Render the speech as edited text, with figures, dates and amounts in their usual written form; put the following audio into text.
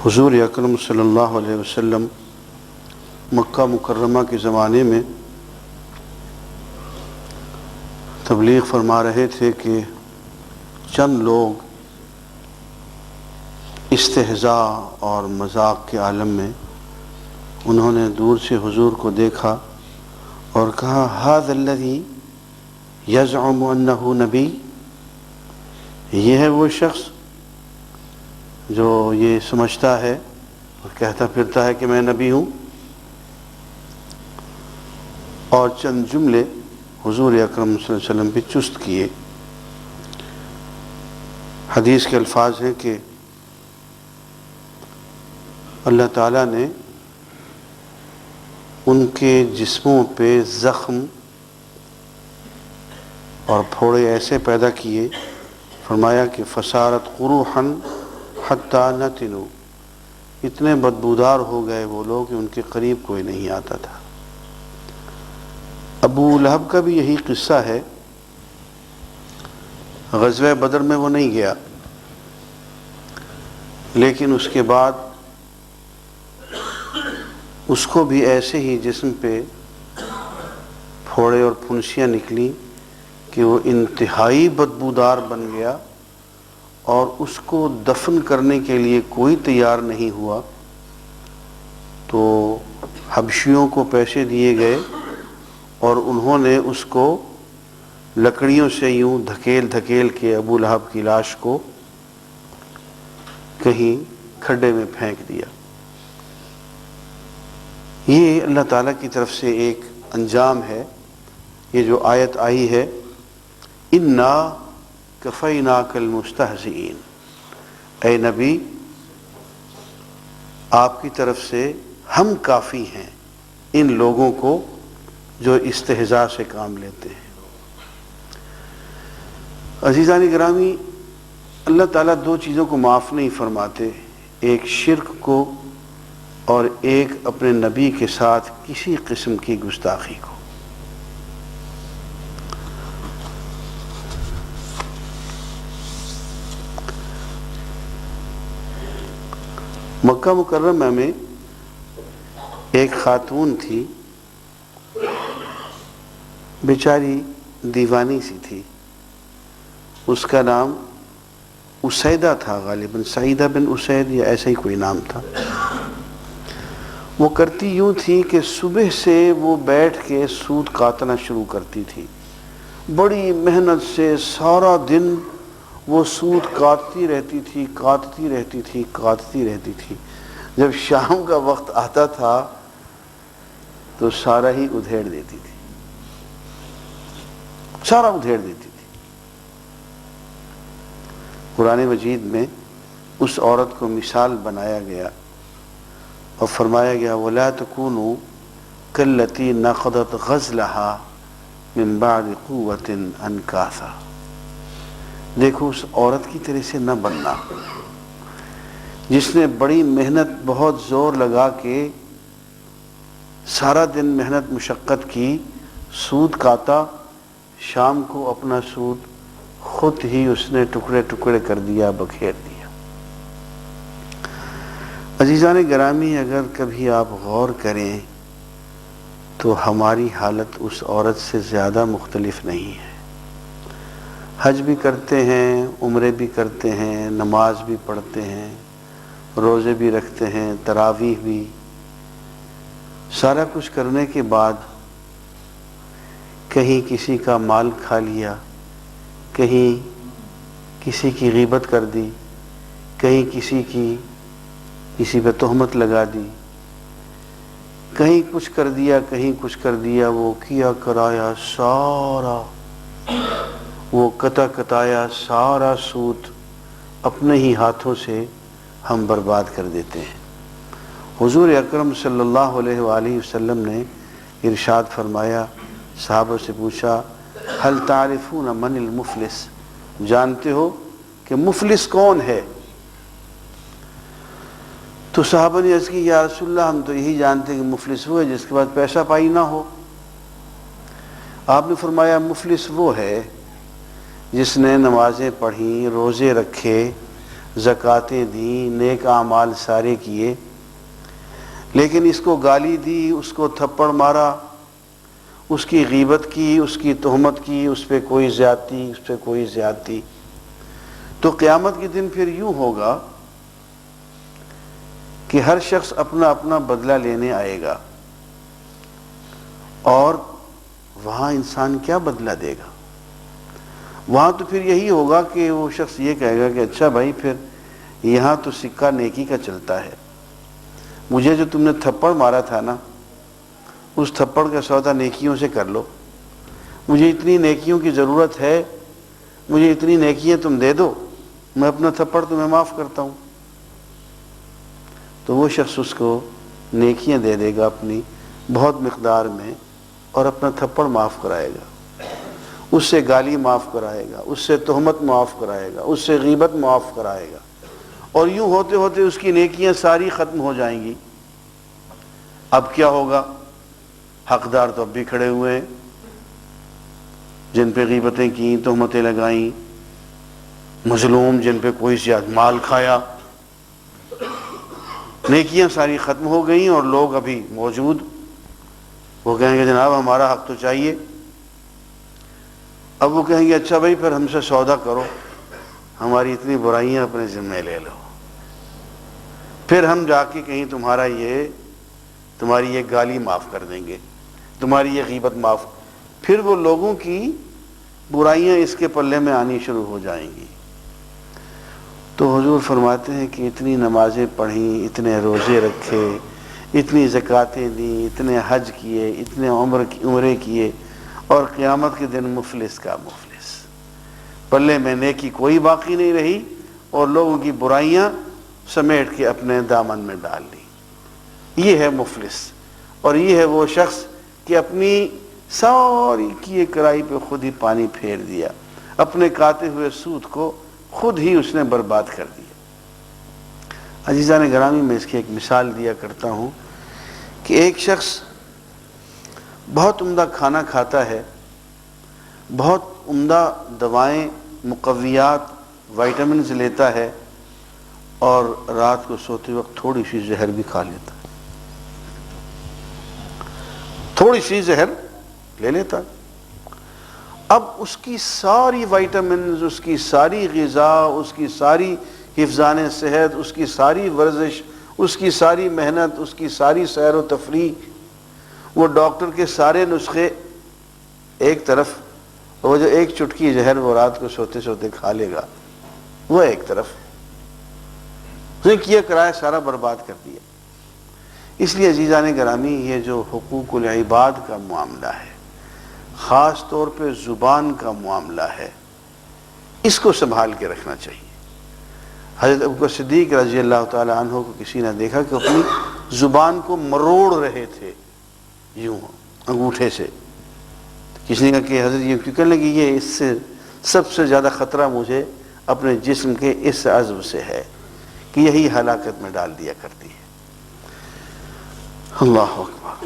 حضور اکرم صلی اللہ علیہ وسلم مکہ مکرمہ کے زمانے میں تبلیغ فرما رہے تھے کہ چند لوگ استہزاء اور مذاق کے عالم میں انہوں نے دور سے حضور کو دیکھا اور کہا ھذا الذی یزعم انہ نبی، یہ ہے وہ شخص جو یہ سمجھتا ہے اور کہتا پھرتا ہے کہ میں نبی ہوں۔ اور چند جملے حضور اکرم صلی اللہ علیہ وسلم بھی چست کیے۔ حدیث کے الفاظ ہیں کہ اللہ تعالیٰ نے ان کے جسموں پہ زخم اور پھوڑے ایسے پیدا کیے، فرمایا کہ فصارت قروحا حتی نتنوا، اتنے بدبودار ہو گئے وہ لوگ کہ ان کے قریب کوئی نہیں آتا تھا۔ ابو لہب کا بھی یہی قصہ ہے۔ غزوہ بدر میں وہ نہیں گیا، لیکن اس کے بعد اس کو بھی ایسے ہی جسم پہ پھوڑے اور پھنسیاں نکلی کہ وہ انتہائی بدبودار بن گیا، اور اس کو دفن کرنے کے لیے کوئی تیار نہیں ہوا۔ تو حبشیوں کو پیسے دیے گئے اور انہوں نے اس کو لکڑیوں سے یوں دھکیل دھکیل کے ابو لہب کی لاش کو کہیں کھڈے میں پھینک دیا۔ یہ اللہ تعالیٰ کی طرف سے ایک انجام ہے۔ یہ جو آیت آئی ہے اِنَّا کَفَيْنَاكَ الْمُسْتَهْزِئِينَ، اے نبی آپ کی طرف سے ہم کافی ہیں ان لوگوں کو جو استہزاء سے کام لیتے ہیں۔ عزیزان گرامی، اللہ تعالیٰ دو چیزوں کو معاف نہیں فرماتے، ایک شرک کو اور ایک اپنے نبی کے ساتھ کسی قسم کی گستاخی کو۔ مکہ مکرمہ میں ایک خاتون تھی، بیچاری دیوانی سی تھی، اس کا نام اسیدہ تھا، غالباً سعیدہ بن اسید یا ایسا ہی کوئی نام تھا۔ وہ کرتی یوں تھی کہ صبح سے وہ بیٹھ کے سود کاٹنا شروع کرتی تھی، بڑی محنت سے سارا دن وہ سود کاٹتی رہتی تھی، کاٹتی رہتی تھی، کاٹتی رہتی تھی۔ جب شام کا وقت آتا تھا تو سارا ہی ادھیڑ دیتی تھی، سارا ادھیڑ دیتی تھی۔ قرآن مجید میں اس عورت کو مثال بنایا گیا اور فرمایا گیا وَلَا تَكُونُوا كَالَّتِي نَقَضَتْ غَزْلَهَا مِن بَعْدِ قُوَّةٍ أَنْكَاثًا، دیکھو اس عورت کی طرح سے نہ بننا جس نے بڑی محنت، بہت زور لگا کے سارا دن محنت مشقت کی، سود کاتا، شام کو اپنا سود خود ہی اس نے ٹکڑے ٹکڑے کر دیا، بکھیر دیا۔ عزیزان گرامی، اگر کبھی آپ غور کریں تو ہماری حالت اس عورت سے زیادہ مختلف نہیں ہے۔ حج بھی کرتے ہیں، عمرے بھی کرتے ہیں، نماز بھی پڑھتے ہیں، روزے بھی رکھتے ہیں، تراویح بھی، سارا کچھ کرنے کے بعد کہیں کسی کا مال کھا لیا، کہیں کسی کی غیبت کر دی، کہیں کسی پہ تہمت لگا دی، کہیں کچھ کر دیا، کہیں کچھ کر دیا، وہ کیا کرایا سارا، وہ کتایا سارا سود اپنے ہی ہاتھوں سے ہم برباد کر دیتے ہیں۔ حضور اکرم صلی اللہ علیہ وآلہ وسلم نے ارشاد فرمایا، صحابہ سے پوچھا هل تعرفون من المفلس، جانتے ہو کہ مفلس کون ہے؟ تو صحابہ نے عرض کی یا رسول اللہ ہم تو یہی جانتے ہیں کہ مفلس وہ ہے جس کے پاس پیسہ پائی نہ ہو۔ آپ نے فرمایا مفلس وہ ہے جس نے نمازیں پڑھیں، روزے رکھے، زکاتیں دیں، نیک اعمال سارے کیے، لیکن اس کو گالی دی، اس کو تھپڑ مارا، اس کی غیبت کی، اس کی تہمت کی، اس پہ کوئی زیادتی، تو قیامت کے دن پھر یوں ہوگا کہ ہر شخص اپنا اپنا بدلہ لینے آئے گا، اور وہاں انسان کیا بدلہ دے گا؟ وہاں تو پھر یہی ہوگا کہ وہ شخص یہ کہے گا کہ اچھا بھائی، پھر یہاں تو سکہ نیکی کا چلتا ہے، مجھے جو تم نے تھپڑ مارا تھا نا، اس تھپڑ کا سودا نیکیوں سے کر لو، مجھے اتنی نیکیوں کی ضرورت ہے، مجھے اتنی نیکیاں تم دے دو، میں اپنا تھپڑ تمہیں معاف کرتا ہوں۔ تو وہ شخص اس کو نیکیاں دے دے گا اپنی بہت مقدار میں، اور اپنا تھپڑ معاف کرائے گا، اس سے گالی معاف کرائے گا، اس سے تہمت معاف کرائے گا، اس سے غیبت معاف کرائے گا، اور یوں ہوتے ہوتے اس کی نیکیاں ساری ختم ہو جائیں گی۔ اب کیا ہوگا؟ حقدار تو اب بھی کھڑے ہوئے ہیں، جن پہ غیبتیں کی، تہمتیں لگائیں، مظلوم جن پہ کوئی زیادہ مال کھایا، نیکیاں ساری ختم ہو گئیں اور لوگ ابھی موجود، وہ کہیں گے جناب ہمارا حق تو چاہیے۔ اب وہ کہیں گے اچھا بھائی پھر ہم سے سودا کرو، ہماری اتنی برائیاں اپنے ذمہ لے لو، پھر ہم جا کے کہیں تمہاری یہ گالی معاف کر دیں گے، تمہاری یہ غیبت معاف، پھر وہ لوگوں کی برائیاں اس کے پلے میں آنی شروع ہو جائیں گی۔ تو حضور فرماتے ہیں کہ اتنی نمازیں پڑھیں، اتنے روزے رکھے، اتنی زکاتیں دیں، اتنے حج کیے، اتنے عمرے کیے، اور قیامت کے دن مفلس کا مفلس، پلے میں نیکی کوئی باقی نہیں رہی، اور لوگوں کی برائیاں سمیٹ کے اپنے دامن میں ڈال لی۔ یہ ہے مفلس، اور یہ ہے وہ شخص کہ اپنی ساری کیے کرائی پہ خود ہی پانی پھیر دیا، اپنے کاتے ہوئے سود کو خود ہی اس نے برباد کر دیا۔ عزیزان گرامی، میں اس کی ایک مثال دیا کرتا ہوں کہ ایک شخص بہت عمدہ کھانا کھاتا ہے، بہت عمدہ دوائیں، مقویات، وائٹامنز لیتا ہے، اور رات کو سوتے وقت تھوڑی سی زہر بھی کھا لیتا ہے، تھوڑی سی زہر لے لیتا ہے۔ اب اس کی ساری وائٹامنز، اس کی ساری غذا، اس کی ساری حفظان صحت، اس کی ساری ورزش، اس کی ساری محنت، اس کی ساری سیر و تفریح، وہ ڈاکٹر کے سارے نسخے ایک طرف، وہ جو ایک چٹکی زہر وہ رات کو سوتے سوتے کھا لے گا وہ ایک طرف، اس نے کیا کرایا سارا برباد کر دیا۔ اس لیے عزیزان گرامی، یہ جو حقوق العباد کا معاملہ ہے، خاص طور پہ زبان کا معاملہ ہے، اس کو سنبھال کے رکھنا چاہیے۔ حضرت ابوبکر صدیق رضی اللہ تعالی عنہ کو کسی نے دیکھا کہ اپنی زبان کو مروڑ رہے تھے یوں انگوٹھے سے، کسی نے کہا کہ حضرت یہ کیوں کرنے لگی؟ یہ اس سے سب سے زیادہ خطرہ مجھے اپنے جسم کے اس عضو سے ہے کہ یہی ہلاکت میں ڈال دیا کرتی ہے۔ اللہ اکبر۔